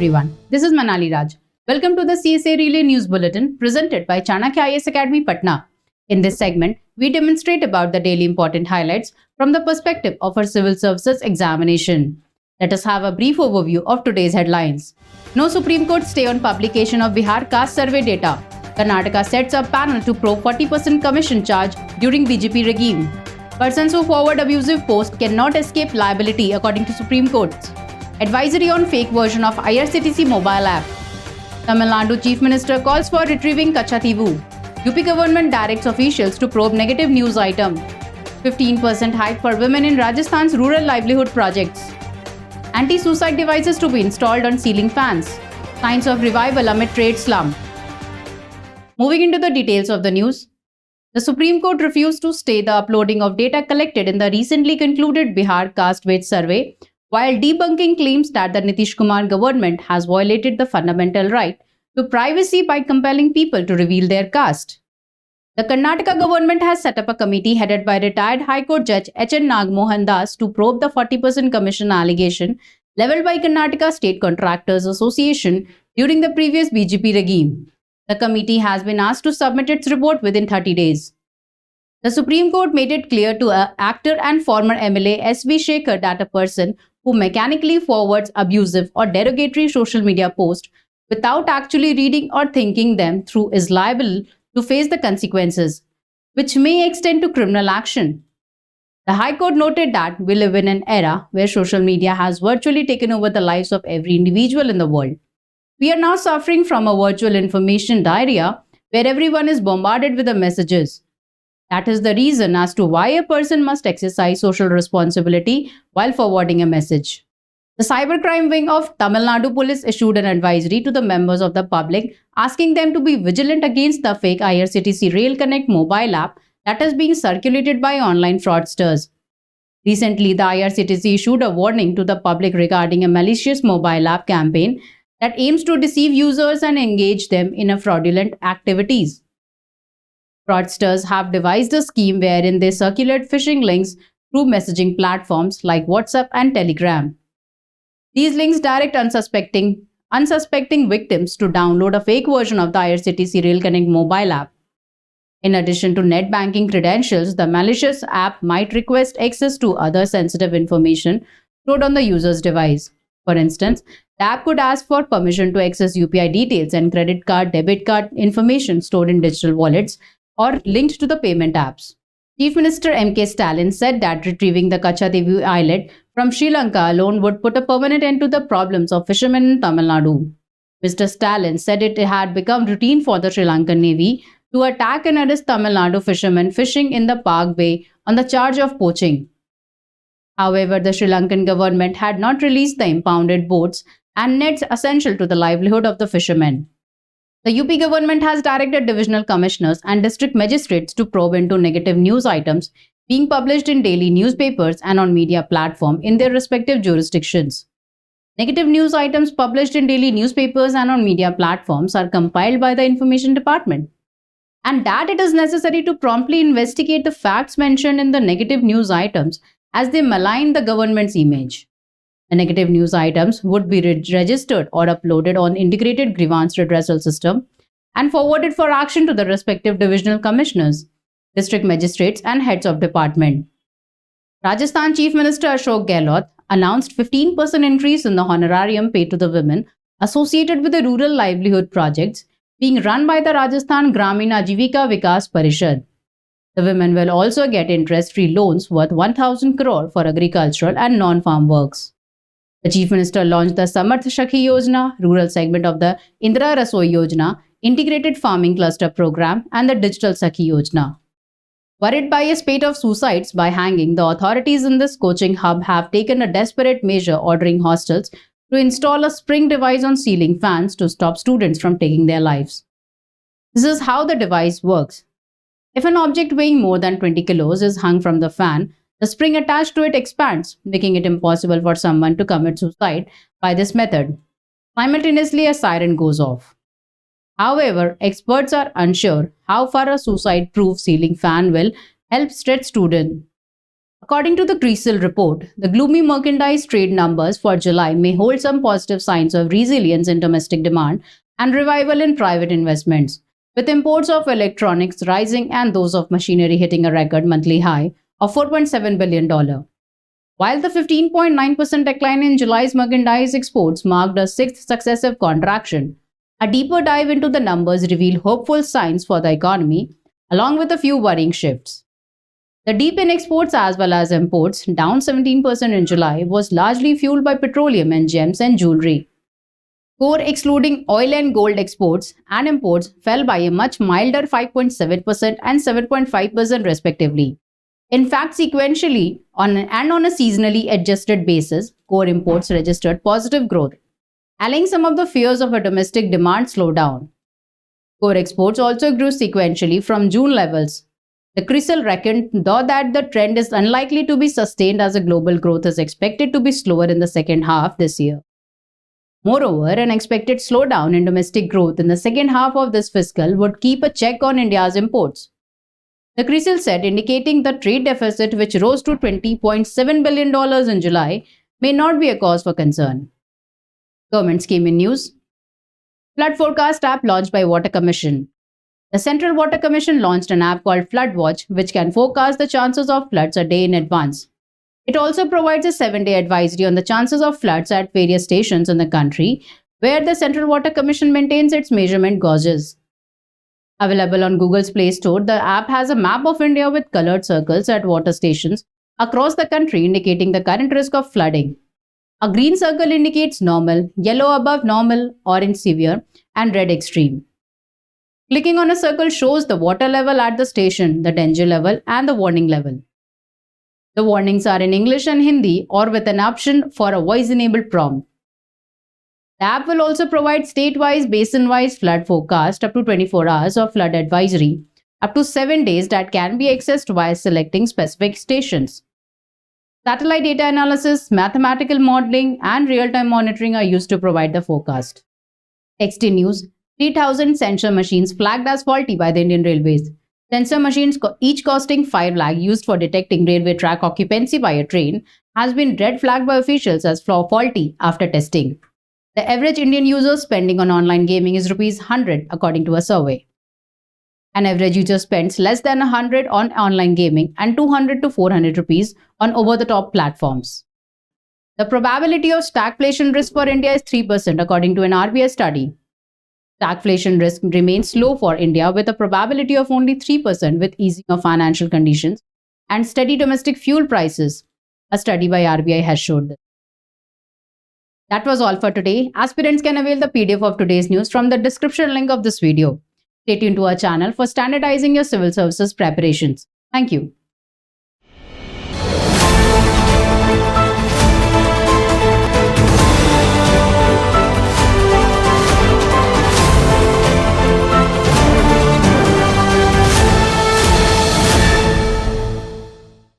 everyone, this is Manali Raj. Welcome to the CSA Relay News Bulletin presented by Chanakya IAS Academy, Patna. In this segment, we demonstrate about the daily important highlights from the perspective of our civil services examination. Let us have a brief overview of today's headlines. No Supreme Court stay on publication of Bihar caste survey data. Karnataka sets up panel to probe 40% commission charge during BJP regime. Persons who forward abusive posts cannot escape liability according to Supreme Court. Advisory on fake version of IRCTC mobile app. Tamil Nadu Chief Minister calls for retrieving Kachativu. UP government directs officials to probe negative news item. 15% hike for women in Rajasthan's rural livelihood projects. Anti-suicide devices to be installed on ceiling fans. Signs of revival amid trade slump. Moving into the details of the news. The Supreme Court refused to stay the uploading of data collected in the recently concluded Bihar caste wage survey, while debunking claims that the Nitish Kumar government has violated the fundamental right to privacy by compelling people to reveal their caste. The Karnataka government has set up a committee headed by retired High Court Judge H.N. Nagmohan Das to probe the 40% commission allegation leveled by Karnataka State Contractors Association during the previous BJP regime. The committee has been asked to submit its report within 30 days. The Supreme Court made it clear to actor and former MLA S.V. Shekhar that a person who mechanically forwards abusive or derogatory social media posts without actually reading or thinking them through is liable to face the consequences, which may extend to criminal action. The High Court noted that we live in an era where social media has virtually taken over the lives of every individual in the world. We are now suffering from a virtual information diarrhea where everyone is bombarded with the messages. That is the reason as to why a person must exercise social responsibility while forwarding a message. The cybercrime wing of Tamil Nadu Police issued an advisory to the members of the public asking them to be vigilant against the fake IRCTC Rail Connect mobile app that is being circulated by online fraudsters. Recently, the IRCTC issued a warning to the public regarding a malicious mobile app campaign that aims to deceive users and engage them in fraudulent activities. Fraudsters have devised a scheme wherein they circulate phishing links through messaging platforms like WhatsApp and Telegram. These links direct unsuspecting victims to download a fake version of the IRCTC Rail Connect mobile app. In addition to net banking credentials, the malicious app might request access to other sensitive information stored on the user's device. For instance, the app could ask for permission to access UPI details and credit card, debit card information stored in digital wallets or linked to the payment apps. Chief Minister M.K. Stalin said that retrieving the Kachativu islet from Sri Lanka alone would put a permanent end to the problems of fishermen in Tamil Nadu. Mr. Stalin said it had become routine for the Sri Lankan Navy to attack and arrest Tamil Nadu fishermen fishing in the Park Bay on the charge of poaching. However, the Sri Lankan government had not released the impounded boats and nets essential to the livelihood of the fishermen. The UP government has directed divisional commissioners and district magistrates to probe into negative news items being published in daily newspapers and on media platforms in their respective jurisdictions. Negative news items published in daily newspapers and on media platforms are compiled by the Information Department, and that it is necessary to promptly investigate the facts mentioned in the negative news items as they malign the government's image. The negative news items would be registered or uploaded on integrated grievance redressal system and forwarded for action to the respective divisional commissioners, district magistrates and heads of department. Rajasthan Chief Minister Ashok Gehlot announced 15% increase in the honorarium paid to the women associated with the rural livelihood projects being run by the Rajasthan Gramin Ajivika Vikas Parishad. The women will also get interest-free loans worth 1,000 crore for agricultural and non-farm works. The Chief Minister launched the Samarth Shakhi Yojana, rural segment of the Indira Rasoi Yojana, Integrated Farming Cluster Program, and the Digital Sakhi Yojana. Worried by a spate of suicides by hanging, the authorities in this coaching hub have taken a desperate measure ordering hostels to install a spring device on ceiling fans to stop students from taking their lives. This is how the device works. If an object weighing more than 20 kilos is hung from the fan, the spring attached to it expands, making it impossible for someone to commit suicide by this method. Simultaneously, a siren goes off. However, experts are unsure how far a suicide-proof ceiling fan will help stressed students. According to the CRISIL report, the gloomy merchandise trade numbers for July may hold some positive signs of resilience in domestic demand and revival in private investments, with imports of electronics rising and those of machinery hitting a record monthly high of $4.7 billion. While the 15.9% decline in July's merchandise exports marked a sixth successive contraction, a deeper dive into the numbers revealed hopeful signs for the economy, along with a few worrying shifts. The dip in exports as well as imports, down 17% in July, was largely fueled by petroleum and gems and jewelry. Core excluding oil and gold exports and imports fell by a much milder 5.7% and 7.5% respectively. In fact, sequentially on a seasonally adjusted basis, core imports registered positive growth, allaying some of the fears of a domestic demand slowdown. Core exports also grew sequentially from June levels. The CRISIL reckoned, though, that the trend is unlikely to be sustained as the global growth is expected to be slower in the second half this year. Moreover, an expected slowdown in domestic growth in the second half of this fiscal would keep a check on India's imports. The CRISIL said, indicating the trade deficit, which rose to $20.7 billion in July, may not be a cause for concern. Government scheme in news. Flood forecast app launched by Water Commission. The Central Water Commission launched an app called Flood Watch, which can forecast the chances of floods a day in advance. It also provides a 7-day advisory on the chances of floods at various stations in the country, where the Central Water Commission maintains its measurement gauges. Available on Google's Play Store, the app has a map of India with colored circles at water stations across the country indicating the current risk of flooding. A green circle indicates normal, yellow above normal, orange severe, and red extreme. Clicking on a circle shows the water level at the station, the danger level, and the warning level. The warnings are in English and Hindi or with an option for a voice-enabled prompt. The app will also provide state-wise, basin-wise flood forecast up to 24 hours of flood advisory, up to 7 days that can be accessed via selecting specific stations. Satellite data analysis, mathematical modeling, and real-time monitoring are used to provide the forecast. Text in news. 3,000 sensor machines flagged as faulty by the Indian Railways. Sensor machines, each costing 5 lakh, used for detecting railway track occupancy by a train, has been red flagged by officials as faulty after testing. The average Indian user spending on online gaming is ₹100 according to a survey. An average user spends less than 100 on online gaming and 200 to 400 rupees on over-the-top platforms. The probability of stagflation risk for India is 3% according to an RBI study. Stagflation risk remains low for India with a probability of only 3% with easing of financial conditions and steady domestic fuel prices. A study by RBI has showed this. That was all for today. Aspirants can avail the PDF of today's news from the description link of this video. Stay tuned to our channel for standardizing your civil services preparations. Thank you.